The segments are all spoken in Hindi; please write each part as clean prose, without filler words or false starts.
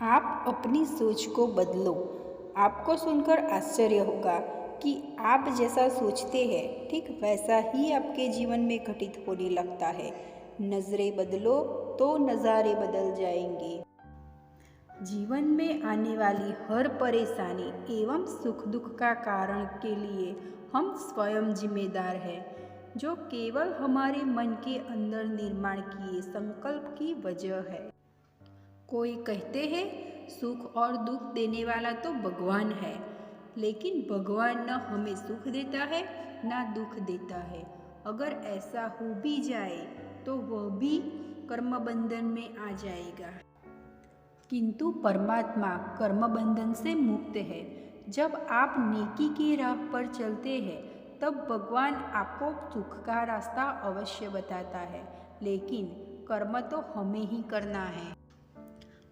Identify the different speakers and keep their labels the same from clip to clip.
Speaker 1: आप अपनी सोच को बदलो। आपको सुनकर आश्चर्य होगा कि आप जैसा सोचते हैं ठीक वैसा ही आपके जीवन में घटित होने लगता है। नज़रें बदलो तो नज़ारे बदल जाएंगे। जीवन में आने वाली हर परेशानी एवं सुख दुख का कारण के लिए हम स्वयं जिम्मेदार हैं, जो केवल हमारे मन के अंदर निर्माण किए संकल्प की वजह है। कोई कहते हैं सुख और दुख देने वाला तो भगवान है, लेकिन भगवान न हमें सुख देता है न दुख देता है। अगर ऐसा हो भी जाए तो वह भी कर्म बंधन में आ जाएगा। किंतु परमात्मा कर्म बंधन से मुक्त है। जब आप नेकी की राह पर चलते हैं तब भगवान आपको सुख का रास्ता अवश्य बताता है, लेकिन कर्म तो हमें ही करना है।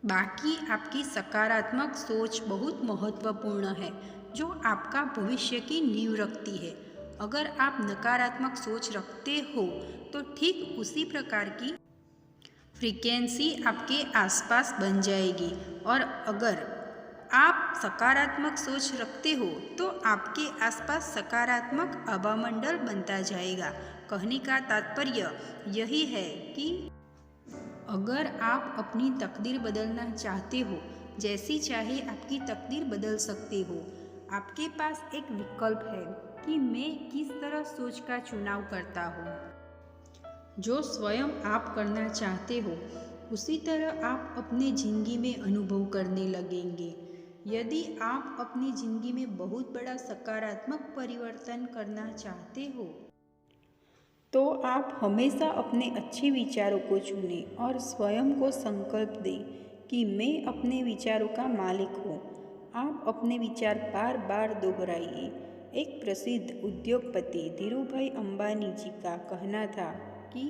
Speaker 1: बाकी आपकी सकारात्मक सोच बहुत महत्वपूर्ण है, जो आपका भविष्य की नींव रखती है। अगर आप नकारात्मक सोच रखते हो तो ठीक उसी प्रकार की फ्रीक्वेंसी आपके आसपास बन जाएगी, और अगर आप सकारात्मक सोच रखते हो तो आपके आसपास सकारात्मक आभामंडल बनता जाएगा। कहने का तात्पर्य यही है कि अगर आप अपनी तकदीर बदलना चाहते हो, जैसी चाहे आपकी तकदीर बदल सकते हो। आपके पास एक विकल्प है कि मैं किस तरह सोच का चुनाव करता हूँ। जो स्वयं आप करना चाहते हो उसी तरह आप अपनी ज़िंदगी में अनुभव करने लगेंगे। यदि आप अपनी ज़िंदगी में बहुत बड़ा सकारात्मक परिवर्तन करना चाहते हो तो आप हमेशा अपने अच्छे विचारों को चुनें और स्वयं को संकल्प दें कि मैं अपने विचारों का मालिक हूँ। आप अपने विचार बार बार दोहराइए। एक प्रसिद्ध उद्योगपति धीरूभाई अंबानी जी का कहना था कि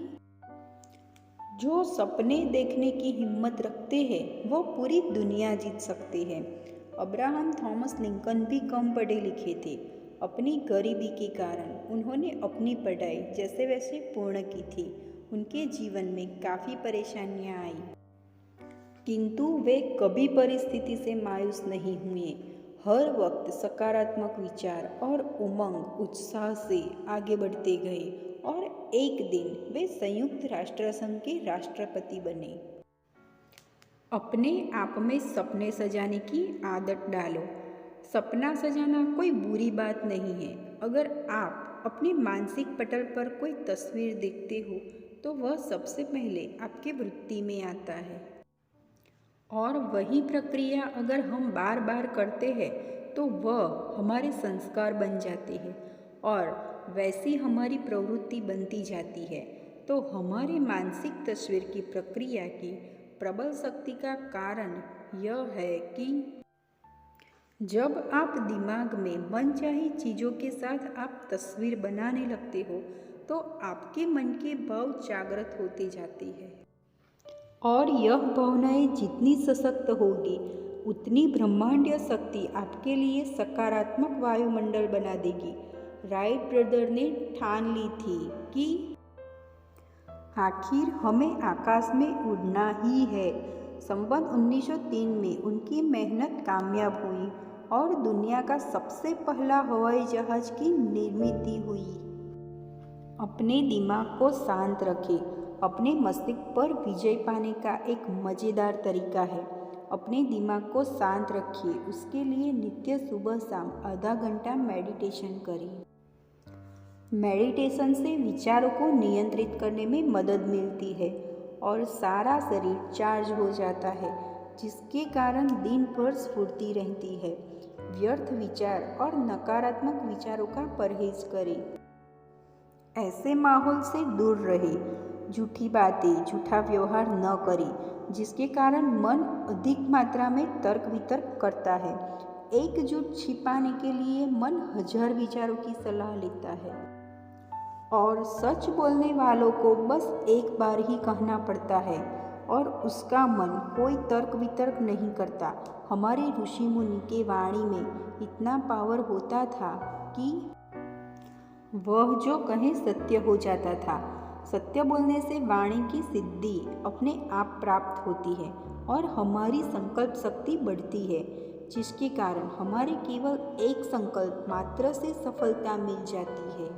Speaker 1: जो सपने देखने की हिम्मत रखते हैं वो पूरी दुनिया जीत सकते हैं। अब्राहम थॉमस लिंकन भी कम पढ़े लिखे थे। अपनी गरीबी के कारण उन्होंने अपनी पढ़ाई जैसे वैसे पूर्ण की थी। उनके जीवन में काफ़ी परेशानियां आई, किंतु वे कभी परिस्थिति से मायूस नहीं हुए। हर वक्त सकारात्मक विचार और उमंग उत्साह से आगे बढ़ते गए और एक दिन वे संयुक्त राष्ट्र संघ के राष्ट्रपति बने। अपने आप में सपने सजाने की आदत डालो। सपना सजाना कोई बुरी बात नहीं है। अगर आप अपने मानसिक पटल पर कोई तस्वीर देखते हो तो वह सबसे पहले आपके वृत्ति में आता है, और वही प्रक्रिया अगर हम बार बार करते हैं तो वह हमारे संस्कार बन जाते हैं और वैसी हमारी प्रवृत्ति बनती जाती है। तो हमारी मानसिक तस्वीर की प्रक्रिया की प्रबल शक्ति का कारण यह है कि जब आप दिमाग में मनचाही चीज़ों के साथ आप तस्वीर बनाने लगते हो तो आपके मन के भाव जागृत होते जाते हैं, और यह भावनाएं जितनी सशक्त होगी उतनी ब्रह्मांडीय शक्ति आपके लिए सकारात्मक वायुमंडल बना देगी। राइट ब्रदर ने ठान ली थी कि आखिर हमें आकाश में उड़ना ही है। संबंध 1903 में उनकी मेहनत कामयाब हुई और दुनिया का सबसे पहला हवाई जहाज की निर्मित हुई। अपने दिमाग को शांत रखें। अपने मस्तिष्क पर विजय पाने का एक मज़ेदार तरीका है। अपने दिमाग को शांत रखिए। उसके लिए नित्य सुबह शाम आधा घंटा मेडिटेशन करें। मेडिटेशन से विचारों को नियंत्रित करने में मदद मिलती है और सारा शरीर चार्ज हो जाता है, जिसके कारण दिन भर स्फूर्ति रहती है। व्यर्थ विचार और नकारात्मक विचारों का परहेज करें। ऐसे माहौल से दूर रहें। झूठी बातें, झूठा व्यवहार न करें, जिसके कारण मन अधिक मात्रा में तर्क वितर्क करता है। एक झूठ छिपाने के लिए मन 1000 विचारों की सलाह लेता है, और सच बोलने वालों को बस एक बार ही कहना पड़ता है और उसका मन कोई तर्क वितर्क नहीं करता। हमारे ऋषि मुनि के वाणी में इतना पावर होता था कि वह जो कहे सत्य हो जाता था। सत्य बोलने से वाणी की सिद्धि अपने आप प्राप्त होती है और हमारी संकल्प शक्ति बढ़ती है, जिसके कारण हमारे केवल एक संकल्प मात्र से सफलता मिल जाती है।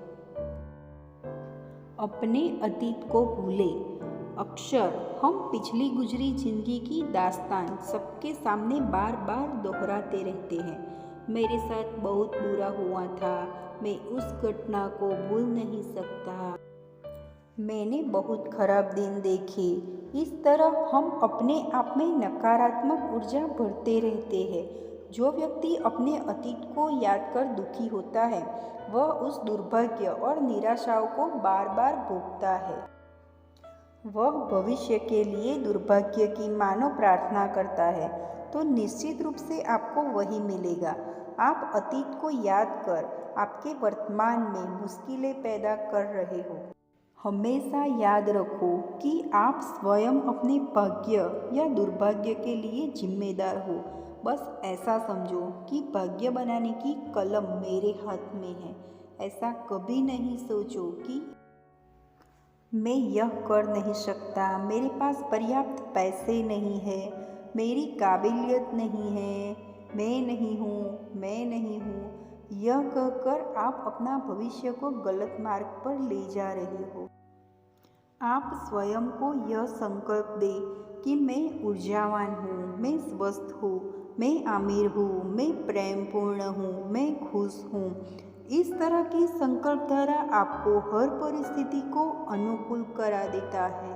Speaker 1: अपने अतीत को भूलें। अक्सर हम पिछली गुजरी जिंदगी की दास्तान सबके सामने बार बार दोहराते रहते हैं। मेरे साथ बहुत बुरा हुआ था, मैं उस घटना को भूल नहीं सकता, मैंने बहुत खराब दिन देखे। इस तरह हम अपने आप में नकारात्मक ऊर्जा भरते रहते हैं। जो व्यक्ति अपने अतीत को याद कर दुखी होता है, वह उस दुर्भाग्य और निराशाओं को बार बार भोगता है। वह भविष्य के लिए दुर्भाग्य की मानो प्रार्थना करता है, तो निश्चित रूप से आपको वही मिलेगा। आप अतीत को याद कर आपके वर्तमान में मुश्किलें पैदा कर रहे हो। हमेशा याद रखो कि आप स्वयं अपने भाग्य या दुर्भाग्य के लिए जिम्मेदार हो। बस ऐसा समझो कि भाग्य बनाने की कलम मेरे हाथ में है। ऐसा कभी नहीं सोचो कि मैं यह कर नहीं सकता, मेरे पास पर्याप्त पैसे नहीं है, मेरी काबिलियत नहीं है, मैं नहीं हूँ। यह कहकर आप अपना भविष्य को गलत मार्ग पर ले जा रहे हो। आप स्वयं को यह संकल्प दें कि मैं ऊर्जावान हूँ, मैं स्वस्थ हूँ, मैं अमीर हूँ, मैं प्रेमपूर्ण हूँ, मैं खुश हूँ। इस तरह की संकल्प धारा आपको हर परिस्थिति को अनुकूल करा देता है।